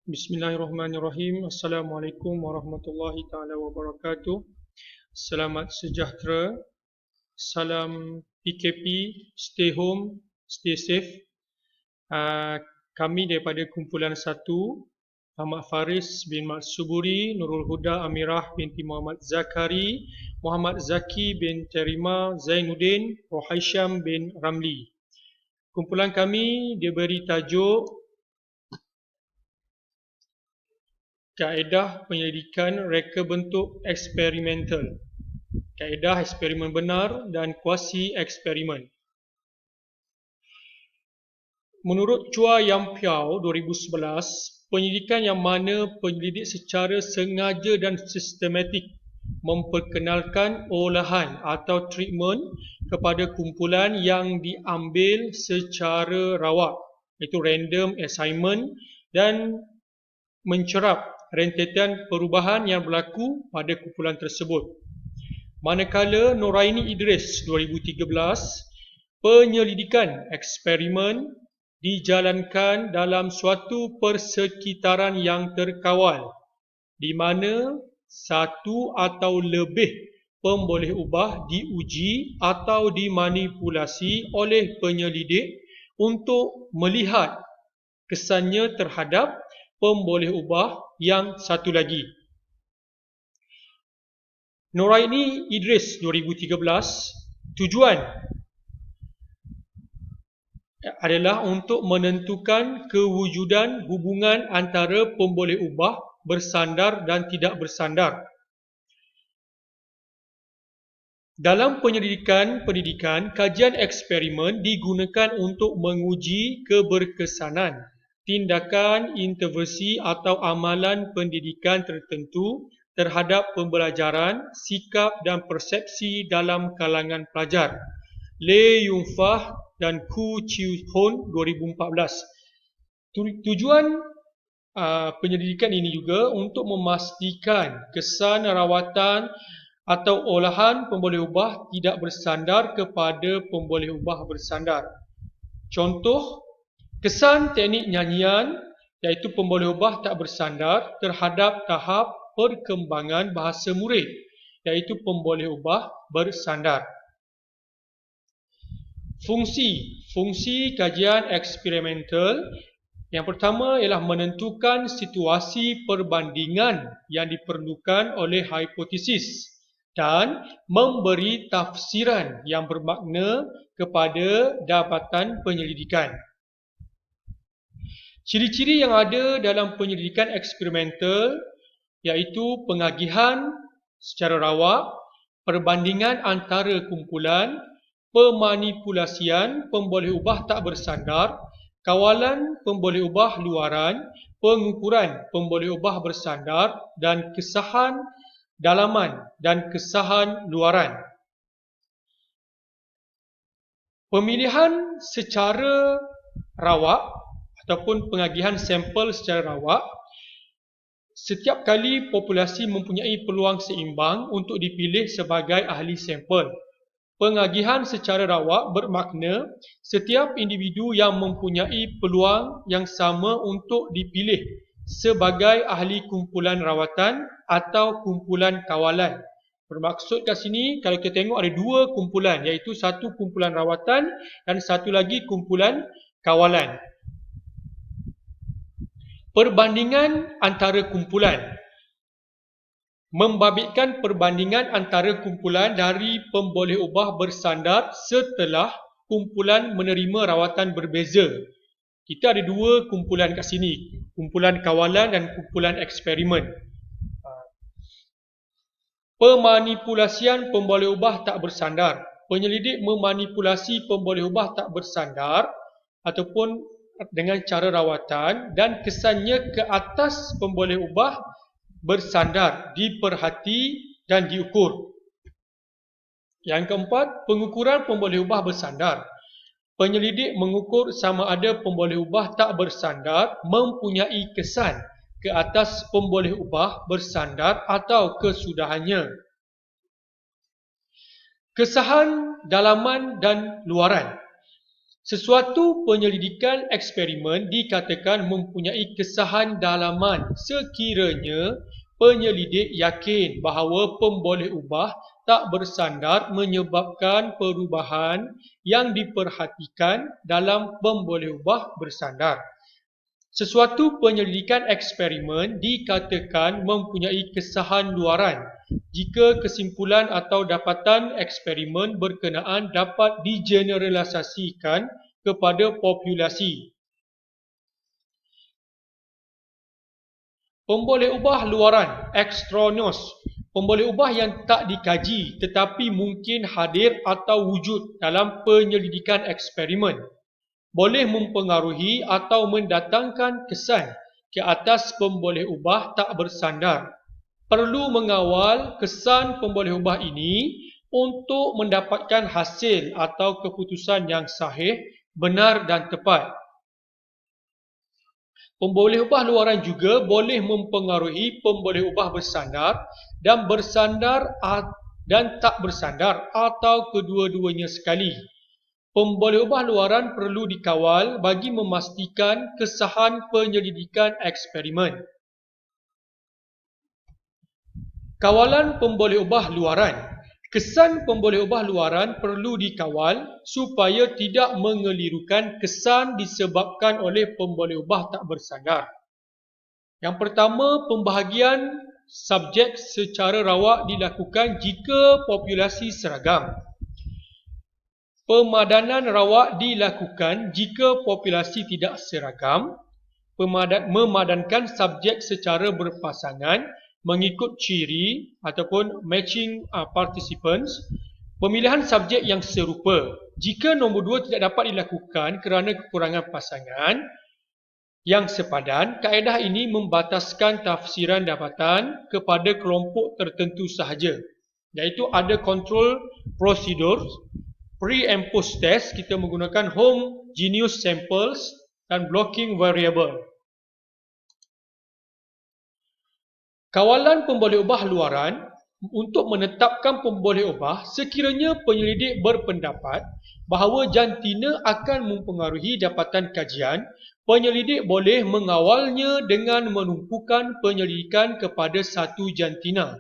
Bismillahirrahmanirrahim. Assalamualaikum warahmatullahi taala wabarakatuh. Selamat sejahtera. Salam PKP, stay home, stay safe. Kami daripada kumpulan 1, Ahmad Faris bin Mat Suburi, Nurul Huda Amirah binti Muhammad Zakari, Muhammad Zaki bin Terima Zainuddin, Rohaisham bin Ramli. Kumpulan kami diberi tajuk Kaedah penyelidikan reka bentuk eksperimental. Kaedah eksperimen benar dan kuasi eksperimen. Menurut Chua Yam Piao 2011, penyelidikan yang mana penyelidik secara sengaja dan sistematik memperkenalkan olahan atau treatment kepada kumpulan yang diambil secara rawak, iaitu random assignment, dan mencerap rentetan perubahan yang berlaku pada kumpulan tersebut. Manakala Noraini Idris 2013, penyelidikan eksperimen dijalankan dalam suatu persekitaran yang terkawal, di mana satu atau lebih pemboleh ubah diuji atau dimanipulasi oleh penyelidik untuk melihat kesannya terhadap pemboleh ubah yang satu lagi. Noraini Idris 2013, tujuan adalah untuk menentukan kewujudan hubungan antara pemboleh ubah bersandar dan tidak bersandar. Dalam penyelidikan pendidikan, kajian eksperimen digunakan untuk menguji keberkesanan tindakan intervensi atau amalan pendidikan tertentu terhadap pembelajaran, sikap dan persepsi dalam kalangan pelajar. Le Yunfah dan Ku Chiu Hon 2014. Tujuan penyelidikan ini juga untuk memastikan kesan rawatan atau olahan pemboleh ubah tidak bersandar kepada pemboleh ubah bersandar. Contoh, kesan teknik nyanyian iaitu pemboleh ubah tak bersandar terhadap tahap perkembangan bahasa murid iaitu pemboleh ubah bersandar. Fungsi kajian eksperimental yang pertama ialah menentukan situasi perbandingan yang diperlukan oleh hipotesis dan memberi tafsiran yang bermakna kepada dapatan penyelidikan. Ciri-ciri yang ada dalam penyelidikan eksperimental iaitu pengagihan secara rawak, perbandingan antara kumpulan, pemanipulasian pemboleh ubah tak bersandar, kawalan pemboleh ubah luaran, pengukuran pemboleh ubah bersandar dan kesahan dalaman dan kesahan luaran. Pemilihan secara rawak ataupun pengagihan sampel secara rawak, setiap kali populasi mempunyai peluang seimbang untuk dipilih sebagai ahli sampel. Pengagihan secara rawak bermakna setiap individu yang mempunyai peluang yang sama untuk dipilih sebagai ahli kumpulan rawatan atau kumpulan kawalan. Bermaksud kat sini, kalau kita tengok ada dua kumpulan, iaitu satu kumpulan rawatan dan satu lagi kumpulan kawalan. Perbandingan antara kumpulan, membabitkan perbandingan antara kumpulan dari pemboleh ubah bersandar setelah kumpulan menerima rawatan berbeza. Kita ada dua kumpulan kat sini, kumpulan kawalan dan kumpulan eksperimen. Pemanipulasian pemboleh ubah tak bersandar. Penyelidik memanipulasi pemboleh ubah tak bersandar ataupun dengan cara rawatan dan kesannya ke atas pemboleh ubah bersandar diperhati dan diukur. Yang keempat, pengukuran pemboleh ubah bersandar. Penyelidik mengukur sama ada pemboleh ubah tak bersandar mempunyai kesan ke atas pemboleh ubah bersandar atau kesudahannya. Kesahan dalaman dan luaran. Sesuatu penyelidikan eksperimen dikatakan mempunyai kesahan dalaman sekiranya penyelidik yakin bahawa pemboleh ubah tak bersandar menyebabkan perubahan yang diperhatikan dalam pemboleh ubah bersandar. Sesuatu penyelidikan eksperimen dikatakan mempunyai kesahan luaran jika kesimpulan atau dapatan eksperimen berkenaan dapat digeneralisasikan kepada populasi. Pemboleh ubah luaran, extraneous. Pemboleh ubah yang tak dikaji tetapi mungkin hadir atau wujud dalam penyelidikan eksperimen boleh mempengaruhi atau mendatangkan kesan ke atas pemboleh ubah tak bersandar. Perlu mengawal kesan pemboleh ubah ini untuk mendapatkan hasil atau keputusan yang sahih, benar dan tepat. Pemboleh ubah luaran juga boleh mempengaruhi pemboleh ubah bersandar dan tak bersandar atau kedua-duanya sekali. Pemboleh ubah luaran perlu dikawal bagi memastikan kesahan penyelidikan eksperimen. Kawalan pemboleh ubah luaran. Kesan pemboleh ubah luaran perlu dikawal supaya tidak mengelirukan kesan disebabkan oleh pemboleh ubah tak bersandar. Yang pertama, pembahagian subjek secara rawak dilakukan jika populasi seragam. Pemadanan rawak dilakukan jika populasi tidak seragam. Memadankan subjek secara berpasangan mengikut ciri ataupun matching participants. Pemilihan subjek yang serupa. Jika nombor 2 tidak dapat dilakukan kerana kekurangan pasangan yang sepadan, kaedah ini membataskan tafsiran dapatan kepada kelompok tertentu sahaja. Iaitu ada control procedures, pre and post test, kita menggunakan homogeneous samples dan blocking variable. Kawalan pemboleh ubah luaran untuk menetapkan pemboleh ubah sekiranya penyelidik berpendapat bahawa jantina akan mempengaruhi dapatan kajian, penyelidik boleh mengawalnya dengan menumpukan penyelidikan kepada satu jantina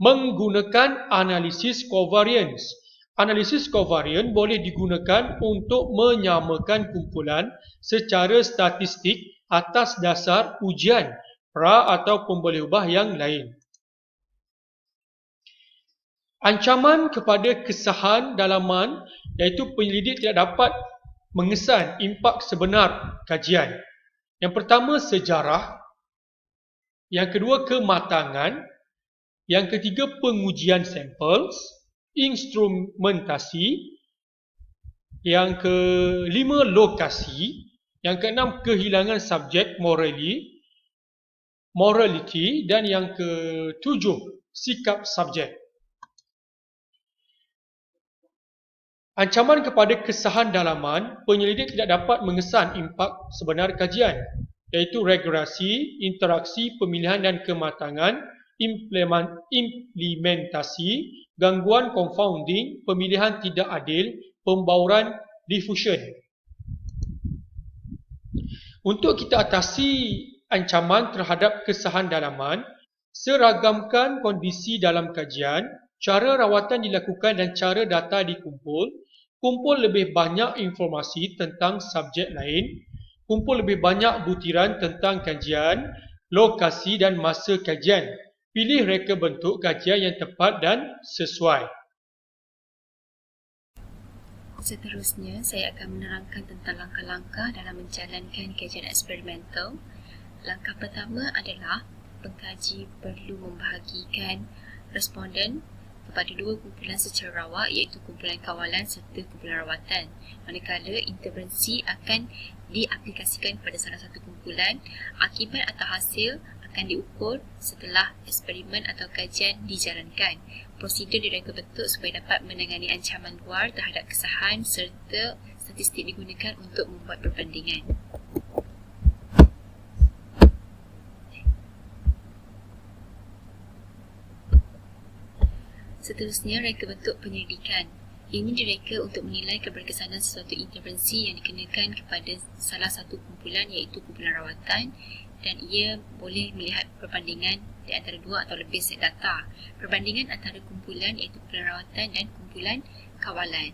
menggunakan analisis covariance. Analisis covariance boleh digunakan untuk menyamakan kumpulan secara statistik atas dasar ujian pra atau pemboleh ubah yang lain. Ancaman kepada kesahan dalaman iaitu penyelidik tidak dapat mengesan impak sebenar kajian. Yang pertama, sejarah. Yang kedua, kematangan. Yang ketiga, pengujian sampels, instrumentasi. Yang kelima, lokasi. Yang keenam, kehilangan subjek morality. Dan yang ketujuh, sikap subjek. Ancaman kepada kesahan dalaman, penyelidik tidak dapat mengesan impak sebenar kajian, iaitu regresi, interaksi, pemilihan dan kematangan, implementasi, gangguan confounding, pemilihan tidak adil, pembauran, diffusion. Untuk kita atasi ancaman terhadap kesahan dalaman, seragamkan kondisi dalam kajian, cara rawatan dilakukan dan cara data dikumpul, kumpul lebih banyak informasi tentang subjek lain, kumpul lebih banyak butiran tentang kajian, lokasi dan masa kajian. Pilih reka bentuk kajian yang tepat dan sesuai. Seterusnya, saya akan menerangkan tentang langkah-langkah dalam menjalankan kajian eksperimental. Langkah pertama adalah pengkaji perlu membahagikan responden kepada dua kumpulan secara rawak, iaitu kumpulan kawalan serta kumpulan rawatan. Manakala intervensi akan diaplikasikan pada salah satu kumpulan, akibat atau hasil akan diukur setelah eksperimen atau kajian dijalankan. Prosedur direka bentuk supaya dapat menangani ancaman luar terhadap kesahan serta statistik digunakan untuk membuat perbandingan. Seterusnya, reka bentuk penyelidikan. Ini direka untuk menilai keberkesanan sesuatu intervensi yang dikenakan kepada salah satu kumpulan iaitu kumpulan rawatan, dan ia boleh melihat perbandingan di antara dua atau lebih set data. Perbandingan antara kumpulan iaitu kumpulan rawatan dan kumpulan kawalan.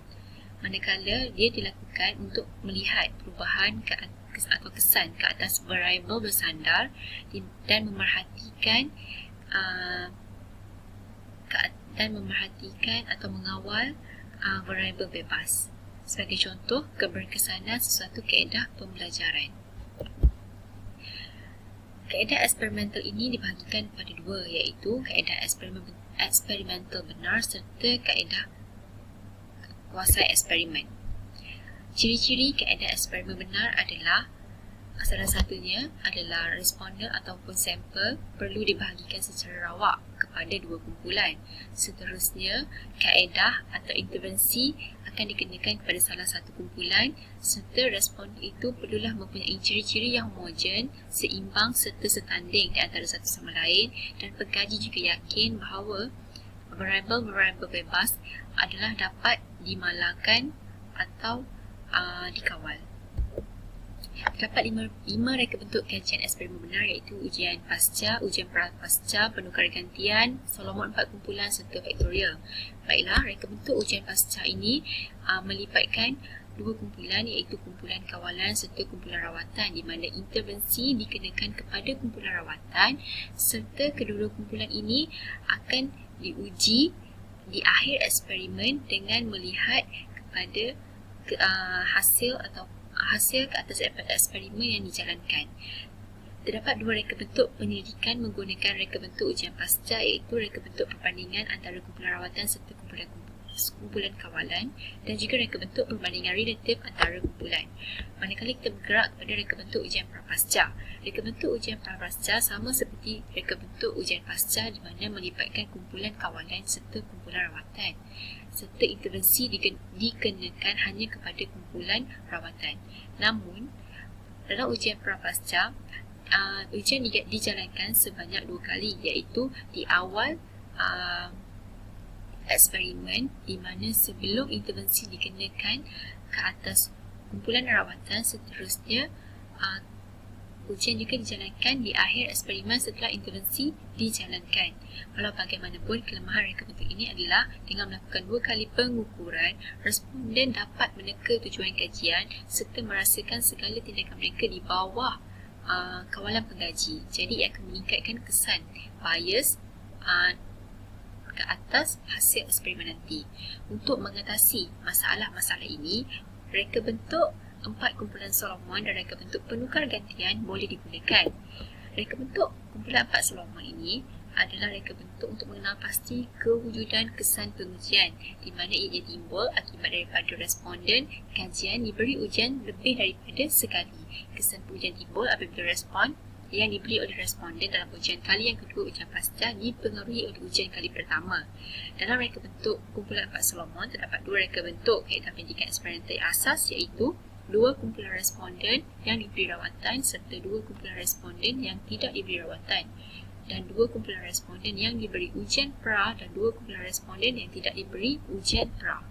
Manakala dia dilakukan untuk melihat perubahan atau kesan ke atas variabel bersandar dan memerhatikan atau mengawal variabel bebas. Sebagai contoh, keberkesanan sesuatu kaedah pembelajaran. Kaedah eksperimental ini dibahagikan kepada dua, iaitu kaedah eksperimental benar serta kaedah kuasai eksperimen. Ciri-ciri kaedah eksperimen benar adalah salah satunya adalah responden ataupun sampel perlu dibahagikan secara rawak kepada dua kumpulan. Seterusnya, kaedah atau intervensi akan dikenakan kepada salah satu kumpulan serta responden itu perlulah mempunyai ciri-ciri yang homogen, seimbang serta setanding di antara satu sama lain, dan pengkaji juga yakin bahawa variabel-variabel bebas adalah dapat dimalangkan atau dikawal. Terdapat lima reka bentuk kajian eksperimen benar, iaitu ujian pasca, ujian pra-pasca, penukar gantian, Solomon 4 kumpulan serta faktorial. Baiklah, reka bentuk ujian pasca ini melibatkan dua kumpulan, iaitu kumpulan kawalan serta kumpulan rawatan, di mana intervensi dikenakan kepada kumpulan rawatan serta kedua-dua kumpulan ini akan diuji di akhir eksperimen dengan melihat kepada hasil ke atas eksperimen yang dijalankan. Terdapat dua reka bentuk penyelidikan menggunakan reka bentuk ujian pasca, iaitu reka bentuk perbandingan antara kumpulan rawatan serta kumpulan kawalan, dan juga reka bentuk perbandingan relatif antara kumpulan. Manakala kita bergerak kepada reka bentuk ujian pra-pasca. Reka bentuk ujian pra-pasca sama seperti reka bentuk ujian pasca, di mana melibatkan kumpulan kawalan serta kumpulan rawatan, serta intervensi dikenakan hanya kepada kumpulan rawatan. Namun, dalam ujian pra-pasca, ujian dijalankan sebanyak 2 kali, iaitu di awal eksperimen, di mana sebelum intervensi dikenakan ke atas kumpulan rawatan, seterusnya ujian juga dijalankan di akhir eksperimen setelah intervensi dijalankan. Walau bagaimanapun, kelemahan reka bentuk ini adalah dengan melakukan 2 kali pengukuran, responden dapat meneka tujuan kajian serta merasakan segala tindakan mereka di bawah kawalan pengkaji. Jadi ia akan meningkatkan kesan bias ke atas hasil eksperimen nanti. Untuk mengatasi masalah-masalah ini, reka bentuk 4 kumpulan Solomon dan reka bentuk penukar gantian boleh digunakan. Reka bentuk kumpulan 4 Solomon ini adalah reka bentuk untuk mengenal pasti kewujudan kesan pengujian, di mana ia timbul akibat daripada responden kajian diberi ujian lebih daripada sekali. Kesan pengujian timbul apabila respon yang diberi oleh responden dalam ujian kali yang kedua ujian pasca dipengaruhi oleh ujian kali pertama. Dalam reka bentuk kumpulan 4 Solomon terdapat 2 reka bentuk kaedah pendidikan eksperimental asas, iaitu 2 kumpulan responden yang diberi rawatan serta 2 kumpulan responden yang tidak diberi rawatan, dan 2 kumpulan responden yang diberi ujian pra dan 2 kumpulan responden yang tidak diberi ujian pra.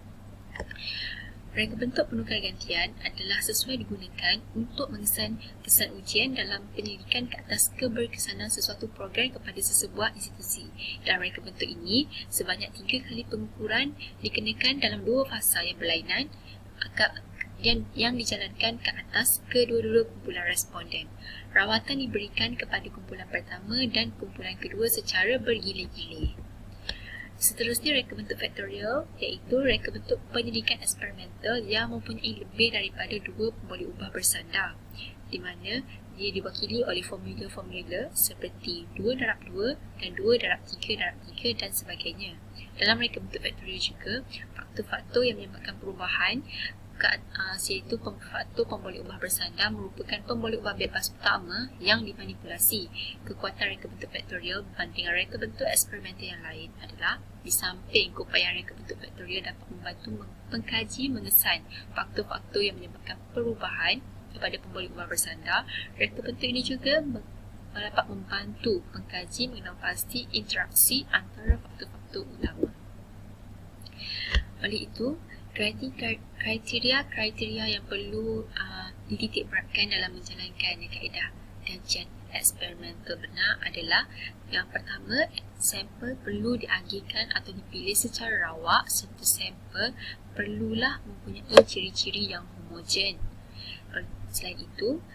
Reka bentuk penukar gantian adalah sesuai digunakan untuk mengesan kesan ujian dalam penyelidikan ke atas keberkesanan sesuatu program kepada sesebuah institusi. Dalam reka bentuk ini, sebanyak 3 kali pengukuran dikenakan dalam 2 fasa yang berlainan yang dijalankan ke atas kedua-dua kumpulan responden. Rawatan diberikan kepada kumpulan pertama dan kumpulan kedua secara bergila-gila. Seterusnya, reka bentuk faktorial, iaitu reka bentuk penyelidikan eksperimental yang mempunyai lebih daripada 2 pemboleh ubah bersandar, di mana dia diwakili oleh formula-formula seperti 2/2 dan 2/3/3 dan sebagainya. Dalam reka bentuk faktorial juga, faktor-faktor yang menyebabkan perubahan iaitu faktor pemboleh ubah bersandar merupakan pemboleh ubah bebas utama yang dimanipulasi. Kekuatan reka bentuk faktorial berbanding reka bentuk eksperimental yang lain adalah, di samping keupayaan reka bentuk faktorial dapat membantu pengkaji mengesan faktor-faktor yang menyebabkan perubahan kepada pemboleh ubah bersandar, reka bentuk ini juga dapat membantu pengkaji mengenal pasti interaksi antara faktor-faktor utama. Oleh itu, Kriteria yang perlu dititik beratkan dalam menjalankan kaedah kajian eksperimental benar adalah yang pertama, sampel perlu diagihkan atau dipilih secara rawak serta sampel perlulah mempunyai ciri-ciri yang homogen. Selain itu,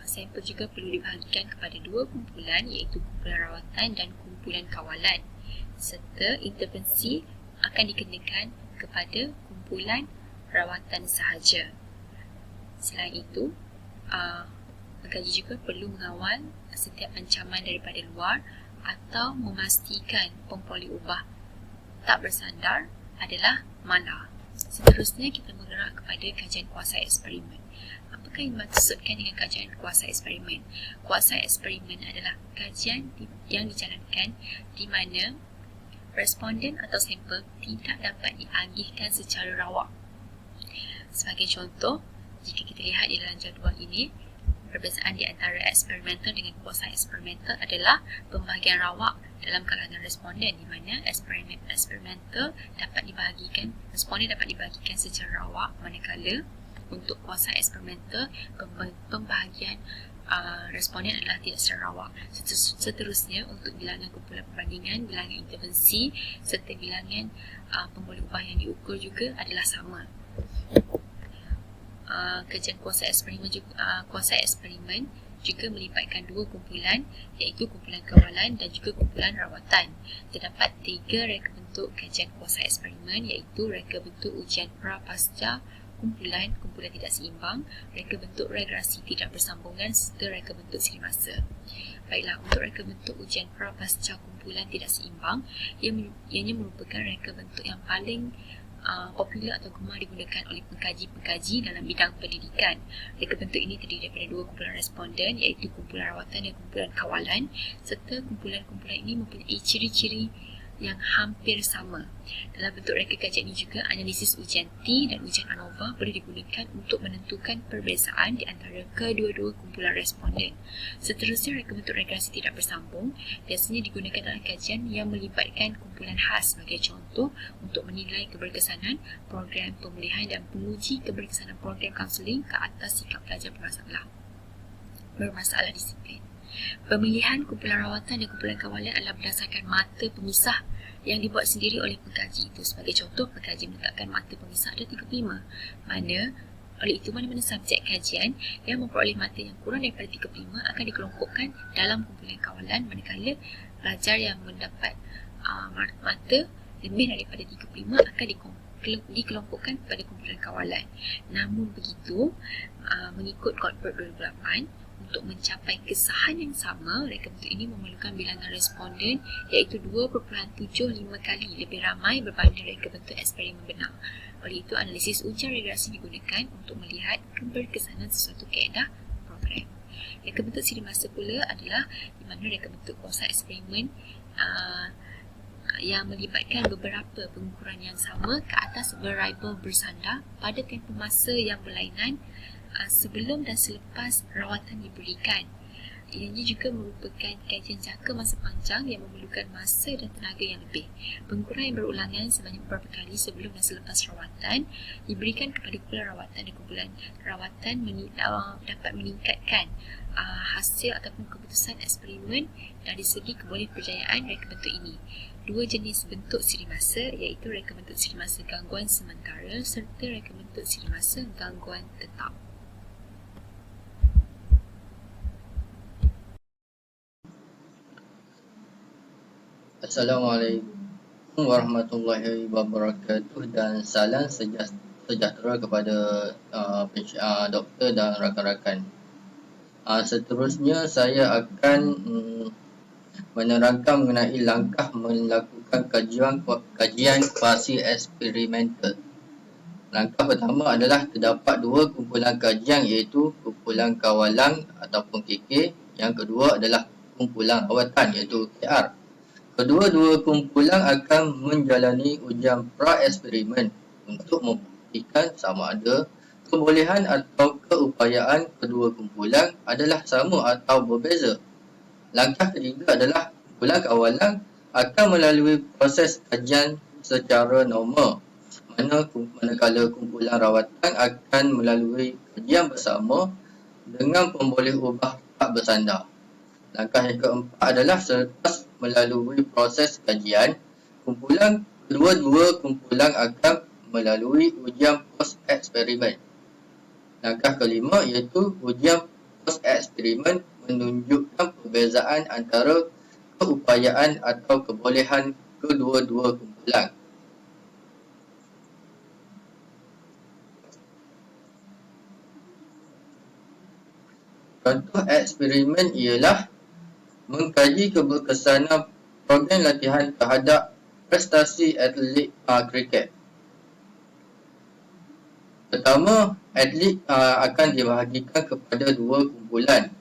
sampel juga perlu dibahagikan kepada dua kumpulan iaitu kumpulan rawatan dan kumpulan kawalan serta intervensi akan dikenakan kepada kumpulan rawatan sahaja. Selain itu, pengkaji juga perlu mengawal setiap ancaman daripada luar atau memastikan pempoliubah tak bersandar adalah mana. Seterusnya kita bergerak kepada kajian kuasa eksperimen. Apakah yang dimaksudkan dengan kajian kuasa eksperimen? Kuasa eksperimen adalah kajian yang dijalankan di mana responden atau sampel tidak dapat diagihkan secara rawak. Sebagai contoh, jika kita lihat di dalam jadual ini, perbezaan di antara eksperimental dengan kuasa eksperimental adalah pembahagian rawak dalam kalangan responden di mana eksperimental responden dapat dibahagikan secara rawak, manakala untuk kuasa eksperimental pembahagian responden adalah tidak secara rawak. Seterusnya untuk bilangan kumpulan perbandingan, bilangan intervensi serta bilangan pemboleh ubah yang diukur juga adalah sama. Kajian kuasa eksperimen juga melibatkan dua kumpulan iaitu kumpulan kawalan dan juga kumpulan rawatan. Terdapat 3 reka bentuk kajian kuasa eksperimen iaitu reka bentuk ujian pra-pasca kumpulan tidak seimbang, reka bentuk regresi tidak bersambungan serta reka bentuk siri masa. Baiklah, untuk reka bentuk ujian pra-pasca kumpulan tidak seimbang, ianya merupakan reka bentuk yang paling popular atau gemar digunakan oleh pengkaji-pengkaji dalam bidang pendidikan. Reka bentuk ini terdiri daripada dua kumpulan responden iaitu kumpulan rawatan dan kumpulan kawalan serta kumpulan-kumpulan ini mempunyai ciri-ciri yang hampir sama. Dalam bentuk reka kajian ini juga analisis ujian T dan ujian ANOVA boleh digunakan untuk menentukan perbezaan di antara kedua-dua kumpulan responden. Seterusnya, reka bentuk regresi tidak bersambung biasanya digunakan dalam kajian yang melibatkan kumpulan khas sebagai contoh untuk menilai keberkesanan program pemulihan dan menguji keberkesanan program kaunseling ke atas sikap pelajar bermasalah disiplin. Pemilihan kumpulan rawatan dan kumpulan kawalan adalah berdasarkan mata pemisah yang dibuat sendiri oleh pengkaji itu. Sebagai contoh, pengkaji menetapkan mata pemisah ada 35. Oleh itu, mana-mana subjek kajian yang memperoleh mata yang kurang daripada 35 akan dikelompokkan dalam kumpulan kawalan, manakala pelajar yang mendapat mata lebih daripada 35 akan dikelompokkan pada kumpulan kawalan. Namun begitu, mengikut Goldberg 2008, untuk mencapai kesahan yang sama, reka bentuk ini memerlukan bilangan responden iaitu 2.75 kali lebih ramai berbanding reka bentuk eksperimen benar. Oleh itu, analisis ujian regresi digunakan untuk melihat keberkesanan sesuatu kaedah program. Reka bentuk siri masa pula adalah di mana reka bentuk kuasa eksperimen yang melibatkan beberapa pengukuran yang sama ke atas variabel bersandar pada tempoh masa yang berlainan sebelum dan selepas rawatan diberikan. Ianya juga merupakan kajian jangka masa panjang yang memerlukan masa dan tenaga yang lebih. Pengukuran yang berulangan sebanyak beberapa kali sebelum dan selepas rawatan diberikan kepada kumpulan rawatan dan kumpulan rawatan dapat meningkatkan hasil ataupun keputusan eksperimen dari segi keboleh perjayaan reka bentuk ini. Dua jenis bentuk siri masa iaitu reka bentuk siri masa gangguan sementara serta reka bentuk siri masa gangguan tetap. Assalamualaikum warahmatullahi wabarakatuh dan salam sejahtera kepada doktor dan rakan-rakan. Seterusnya saya akan menerangkan mengenai langkah melakukan kajian kuasi eksperimental. Langkah pertama adalah terdapat dua kumpulan kajian iaitu kumpulan kawalan ataupun KK. Yang kedua adalah kumpulan rawatan iaitu KR. Kedua-dua kumpulan akan menjalani ujian pra-eksperimen untuk membuktikan sama ada kebolehan atau keupayaan kedua kumpulan adalah sama atau berbeza. Langkah ketiga adalah kumpulan kawalan akan melalui proses kajian secara normal. manakala kumpulan rawatan akan melalui kajian bersama dengan pemboleh ubah tak bersandar. Langkah yang keempat adalah selepas melalui proses kajian, kedua-dua kumpulan akan melalui ujian post-eksperimen. Langkah kelima iaitu ujian post-eksperimen menunjukkan perbezaan antara keupayaan atau kebolehan kedua-dua kumpulan. Contoh eksperimen ialah mengkaji keberkesanan program latihan terhadap prestasi atlet kriket. Pertama, atlet akan dibahagikan kepada dua kumpulan,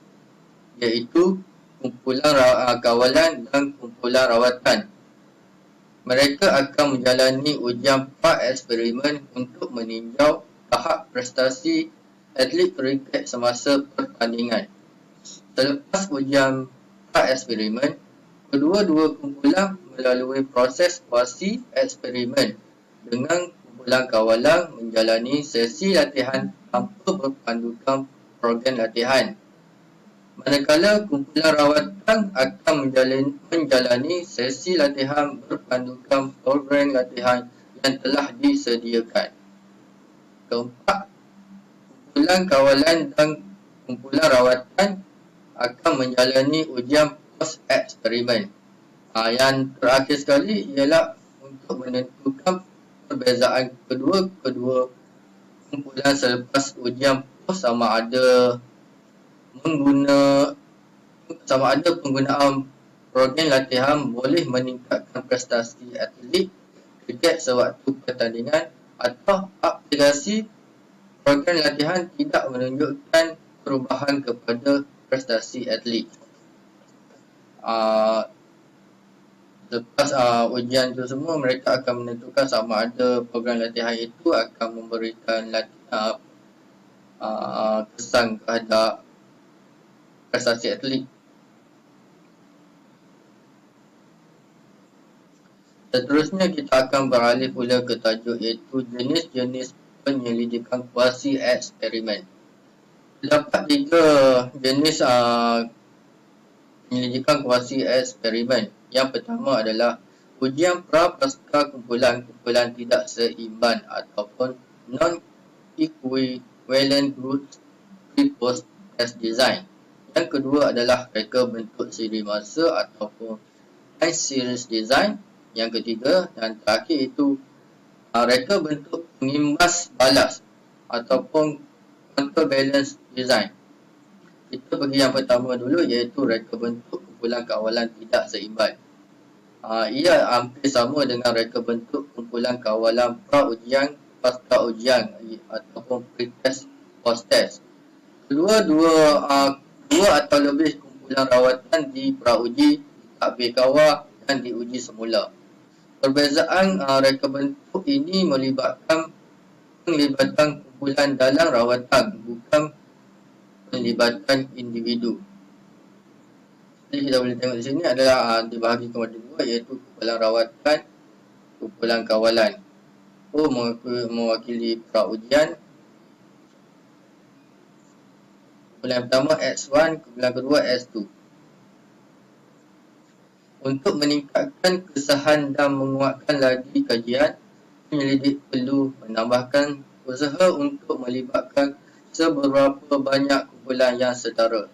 iaitu kumpulan kawalan dan kumpulan rawatan. Mereka akan menjalani ujian pra-eksperimen untuk meninjau tahap prestasi atlet kriket semasa pertandingan. Selepas ujian pra-eksperimen, kedua-dua kumpulan melalui proses kuasi eksperimen dengan kumpulan kawalan menjalani sesi latihan tanpa berpandukan program latihan. Manakala kumpulan rawatan akan menjalani sesi latihan berpandukan program latihan yang telah disediakan. Keempat, kumpulan kawalan dan kumpulan rawatan akan menjalani ujian post-eksperimen. Yang terakhir sekali ialah untuk menentukan perbezaan kedua-dua kumpulan selepas ujian post sama ada penggunaan program latihan boleh meningkatkan prestasi atlet kriket sewaktu pertandingan atau aplikasi program latihan tidak menunjukkan perubahan kepada prestasi atlet. Lepas ujian itu semua, mereka akan menentukan sama ada program latihan itu akan memberikan kesan terhadap prestasi atlet. Seterusnya kita akan beralih pula ke tajuk iaitu jenis-jenis penyelidikan kuasi eksperimen. Terdapat 3 jenis penyelidikan kuasi eksperimen. Yang pertama adalah ujian pra-pasca kumpulan tidak seimbang ataupun non-equivalent group pre-post test design. Yang kedua adalah reka bentuk siri masa ataupun time series design. Yang ketiga dan terakhir itu reka bentuk pengimbas balas ataupun counterbalance design. Kita pergi yang pertama dulu iaitu reka bentuk kumpulan kawalan tidak seimbang. Ia hampir sama dengan reka bentuk kumpulan kawalan pra-ujian, pasca ujian ataupun pre-test, post-test. Dua atau lebih kumpulan rawatan di pra-uji, takbir kawal dan diuji semula. Perbezaan reka bentuk ini melibatkan kumpulan dalam rawatan, bukan pelibatan individu. Jadi kita boleh tengok di sini adalah dibahagi kepada dua iaitu kumpulan rawatan, kumpulan kawalan. O mewakili pra-ujian. Kumpulan pertama X1, kumpulan kedua X2. Untuk meningkatkan kesahan dan menguatkan lagi kajian, penyelidik perlu menambahkan usaha untuk melibatkan seberapa banyak kumpulan yang setara.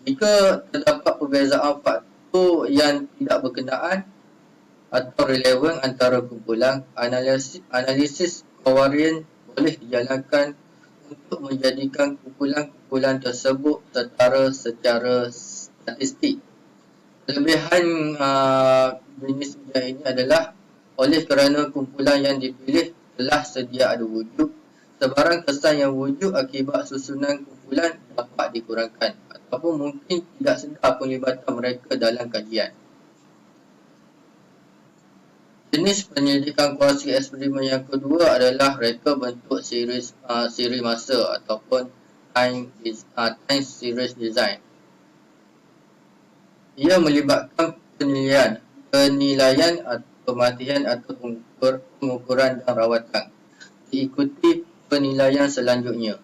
Jika terdapat perbezaan faktor yang tidak berkenaan atau relevan antara kumpulan, analisis kovarian boleh dijalankan untuk menjadikan kumpulan-kumpulan tersebut setara secara statistik. Kelebihan jenis ujian ini adalah oleh kerana kumpulan yang dipilih telah sedia ada wujud, sebarang kesan yang wujud akibat susunan kumpulan dapat dikurangkan ataupun mungkin tidak sedar penglibatan mereka dalam kajian. Jenis penyelidikan kuasi eksperimen yang kedua adalah reka bentuk siri masa ataupun time series design. Ia melibatkan penilaian, pemerhatian atau pengukuran dan rawatan. diikuti penilaian selanjutnya.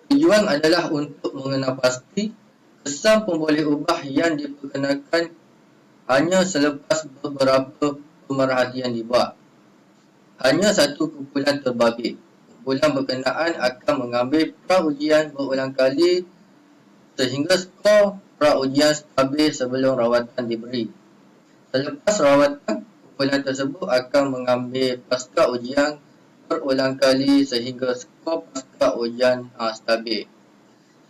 Tujuan adalah untuk mengenal pasti kesan pemboleh ubah yang diperkenalkan hanya selepas beberapa pemerhatian dibuat. Hanya satu kumpulan terbabit. Kumpulan berkenaan akan mengambil pra-ujian berulang kali sehingga skor pra-ujian stabil sebelum rawatan diberi. Selepas rawatan, kumpulan tersebut akan mengambil pasca ujian berulang kali sehingga skor pasca ujian stabil.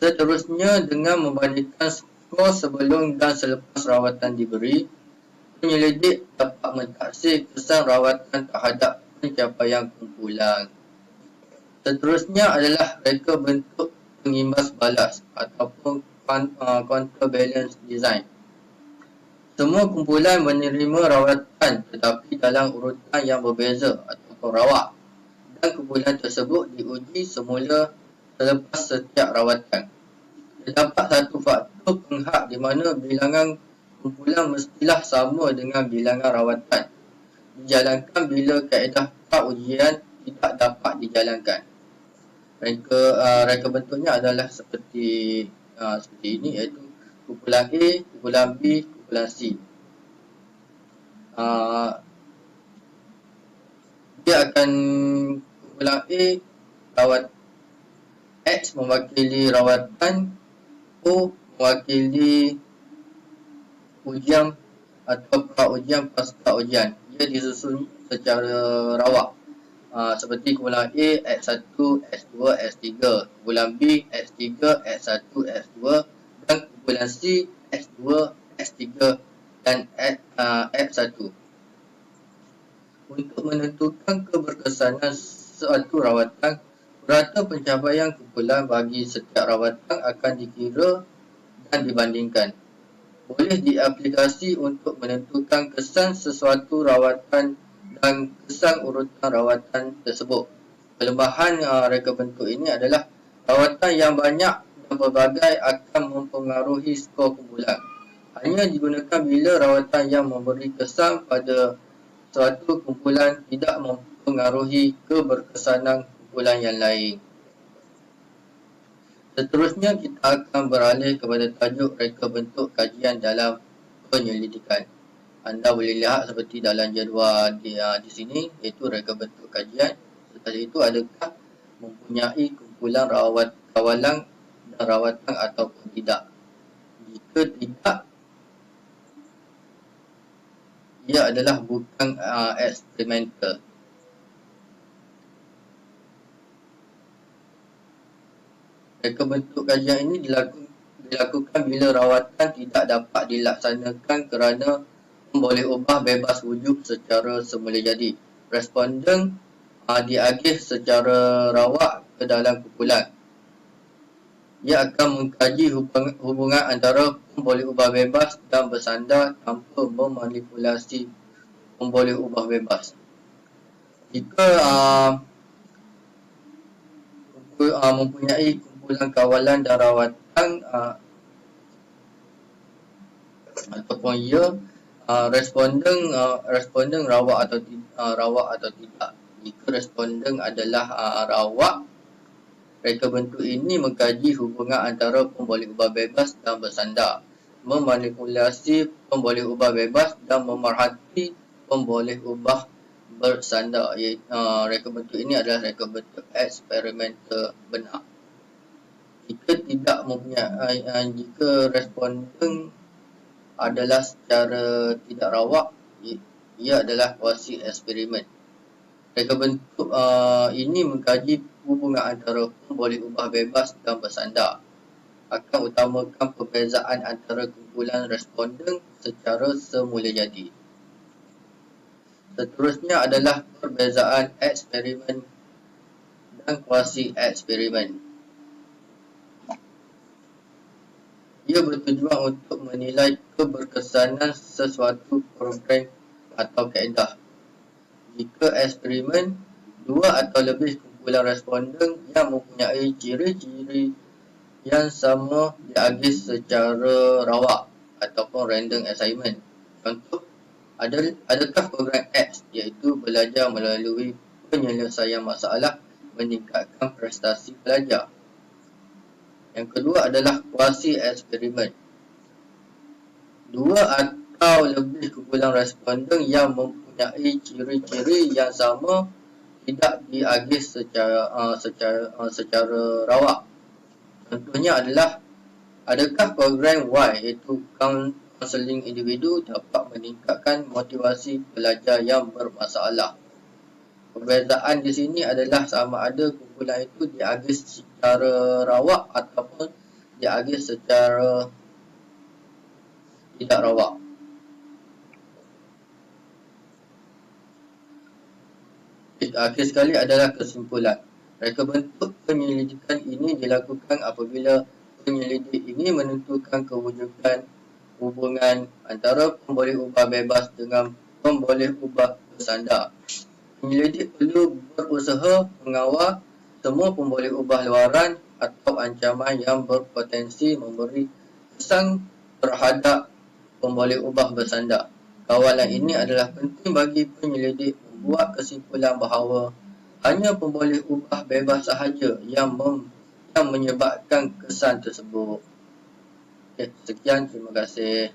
Seterusnya, dengan membandingkan skor sebelum dan selepas rawatan diberi, penyelidik dapat mentaksir kesan rawatan terhadap pencapaian kumpulan. Seterusnya adalah reka bentuk pengimbas balas ataupun counterbalance design. Semua kumpulan menerima rawatan tetapi dalam urutan yang berbeza ataupun rawak, dan kumpulan tersebut diuji semula selepas setiap rawatan. Terdapat satu faktor penghak di mana bilangan kumpulan mestilah sama dengan bilangan rawatan dijalankan bila kaedah pra-ujian tidak dapat dijalankan. Reka bentuknya adalah seperti ini, iaitu kumpulan A, kumpulan B, kumpulan C. Dia akan kumpulan A rawat X mewakili rawatan, O mewakili ujian atau pra-ujian pasca ujian. Ia disusun secara rawak. Seperti kumpulan A, X1, X2, X3, kumpulan B, X3, X1, X2, dan kumpulan C, X2, X3, dan X1. Untuk menentukan keberkesanan suatu rawatan, purata pencapaian kumpulan bagi setiap rawatan akan dikira dan dibandingkan. Boleh diaplikasi untuk menentukan kesan sesuatu rawatan dan kesan urutan rawatan tersebut. Kelemahan reka bentuk ini adalah rawatan yang banyak dan berbagai akan mempengaruhi skor kumpulan. Hanya digunakan bila rawatan yang memberi kesan pada suatu kumpulan tidak mempengaruhi keberkesanan kumpulan yang lain. Seterusnya, kita akan beralih kepada tajuk reka bentuk kajian dalam penyelidikan. Anda boleh lihat seperti dalam jadual di sini, iaitu reka bentuk kajian. Setelah itu, adakah mempunyai kumpulan kawalan dan rawatan ataupun tidak. Jika tidak, ia adalah bukan eksperimental. Reka bentuk kajian ini dilakukan bila rawatan tidak dapat dilaksanakan kerana memboleh ubah bebas wujud secara semula jadi. Responden diagih secara rawak ke dalam kumpulan. Ia akan mengkaji hubungan antara pemboleh ubah bebas dan bersandar tanpa memanipulasi pemboleh ubah bebas. Jika mempunyai kumpulan kawalan dan rawatan ataupun responden rawak atau tidak. Jika responden adalah rawak, reka bentuk ini mengkaji hubungan antara pemboleh ubah bebas dan bersandar, memanipulasi pemboleh ubah bebas dan memerhati pemboleh ubah bersandar. Reka bentuk ini adalah reka bentuk eksperimental benar. Jika responden adalah secara tidak rawak, ia adalah kuasi eksperimen. Reka bentuk ini mengkaji hubungan antara pemboleh ubah bebas dan bersandar. Akan utamakan perbezaan antara kumpulan responden secara semula jadi. Seterusnya adalah perbezaan eksperimen dan kuasi eksperimen. Ia bertujuan untuk menilai keberkesanan sesuatu program atau kaedah. Jika eksperimen, dua atau lebih kumpulan responden yang mempunyai ciri-ciri yang sama diagih secara rawak ataupun random assignment. Contoh, adakah program X iaitu belajar melalui penyelesaian masalah meningkatkan prestasi pelajar. Yang kedua adalah kuasi eksperimen. Dua atau lebih kumpulan responden yang mempunyai ciri-ciri yang sama tidak diagih secara rawak. Contohnya adalah, adakah program Y iaitu kaunseling individu dapat meningkatkan motivasi pelajar yang bermasalah. Perbezaan di sini adalah sama ada kumpulan itu diagih secara rawak ataupun diagih secara tidak rawak. Akhir sekali adalah kesimpulan. Reka bentuk penyelidikan ini dilakukan apabila penyelidik ini menentukan kewujudan hubungan antara pemboleh ubah bebas dengan pemboleh ubah bersandar. Penyelidik perlu berusaha mengawal semua pemboleh ubah luaran atau ancaman yang berpotensi memberi kesan terhadap pemboleh ubah bersandar. Kawalan ini adalah penting bagi penyelidik membuat kesimpulan bahawa hanya pemboleh ubah bebas sahaja yang menyebabkan kesan tersebut. Sekian, terima kasih.